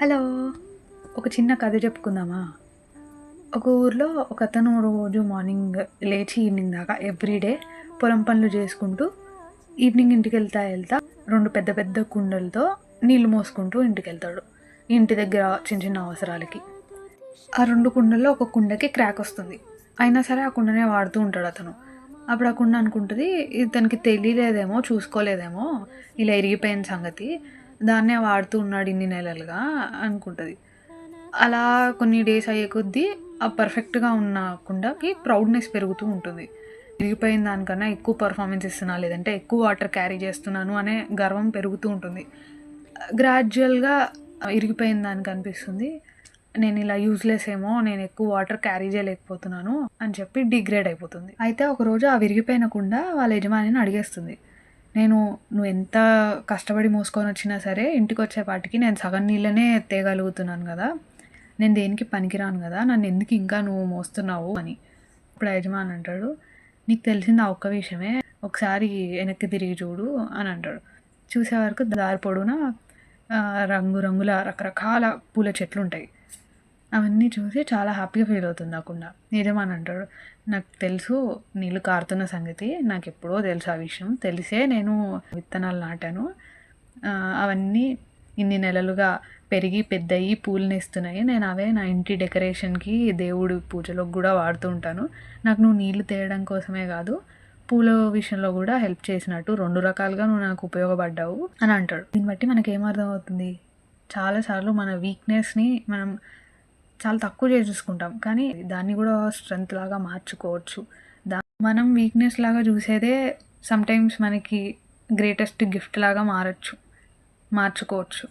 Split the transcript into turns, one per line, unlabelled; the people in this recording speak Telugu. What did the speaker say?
హలో! ఒక చిన్న కథ చెప్పుకుందామా? ఒక ఊర్లో ఒకతను రోజు మార్నింగ్ లేచి ఈవినింగ్ దాకా ఎవ్రీడే పొలం పనులు చేసుకుంటూ, ఈవినింగ్ ఇంటికెళ్తా 2 పెద్ద పెద్ద కుండలతో నీళ్లు మోసుకుంటూ ఇంటికెళ్తాడు. ఇంటి దగ్గర చిన్న చిన్న అవసరాలకి. ఆ 2 కుండల్లో ఒక కుండకి క్రాక్ వస్తుంది. అయినా సరే ఆ కుండనే వాడుతూ ఉంటాడతను. అప్పుడు ఆ కుండ అనుకుంటది, ఇతనికి తెలియలేదేమో, చూసుకోలేదేమో ఇలా ఇరిగిపోయిన సంగతి. దాన్నే వాడుతూ ఉన్నాడు ఇన్ని నెలలుగా అనుకుంటది. అలా కొన్ని డేస్ అయ్యే కొద్దీ ఆ పర్ఫెక్ట్‌గా ఉన్న కుండకి ప్రౌడ్‌నెస్ పెరుగుతూ ఉంటుంది. ఇరిగిపోయిన దానికన్నా ఎక్కువ పెర్ఫార్మన్స్ ఇస్తున్నా, లేదంటే ఎక్కువ వాటర్ క్యారీ చేస్తున్నాను అనే గర్వం పెరుగుతూ ఉంటుంది. గ్రాడ్యుయల్‌గా ఇరిగిపోయిన దానికి అనిపిస్తుంది, నేను ఇలా యూజ్‌లెస్ ఏమో, నేను ఎక్కువ వాటర్ క్యారీ చేయలేకపోతున్నాను అని చెప్పి డిగ్రేడ్ అయిపోతుంది. అయితే ఒకరోజు ఆ విరిగిపోయిన కుండ వాళ్ళ యజమానిని అడిగేస్తుంది. నువ్వు ఎంత కష్టపడి మోసుకొనొచ్చినా సరే ఇంటికొచ్చేపాటికి నేను సగం నీళ్ళనే తేగలుగుతున్నాను గదా! నేను దేనికి పనికిరాను గదా! నన్నెందుకు ఇంకా నువ్వు మోస్తున్నావు అని. అప్పుడు ఆ యజమాని అంటాడు, నీకు తెలిసింది ఆ ఒక్క విషయమే, ఒకసారి వెనక్కి తిరిగి చూడు అని అంటాడు. చూసే వరకు దారి పొడవునా రంగురంగుల రకరకాల పూల చెట్లుంటాయి. అవన్నీ చూసి చాలా హ్యాపీగా ఫీల్ అవుతుంది ఆ కుండ. యజమాని అంటాడు, నాకు తెలుసు నీళ్ళు కారుతున్న సంగతి, నాకెప్పుడో తెలుసు ఆ విషయం. తెలిసే నేను విత్తనాలు నాటాను. అవన్నీ ఇన్ని నెలలుగా పెరిగి పెద్దయి పూలనిస్తున్నాయి. నేను అవే నా ఇంటి డెకరేషన్‌కి, దేవుడి పూజలోకి గూడా వాడుతూ ఉంటాను. నాకు నువ్వు నీళ్ళు తేయడం కోసమే గాదు, పూల విషయంలో గూడా హెల్ప్ చేసినట్టు 2 రకాలుగా నువ్వు నాకు ఉపయోగపడ్డావు అని అంటాడు. దీన్ని బట్టి మనకేమర్థమవుతుంది? చాలా సార్లు మన వీక్‌నెస్‌ని మనం చాలా తక్కువ చేసి చూసుకుంటాం. కానీ దాన్ని గూడా స్ట్రెంత్ లాగా మార్చుకోవచ్చు. మనం వీక్‌నెస్ లాగా చూసేదే సమ్‌టైమ్స్ మనకి గ్రేటెస్ట్ గిఫ్ట్ లాగా మార్చుకోవచ్చు.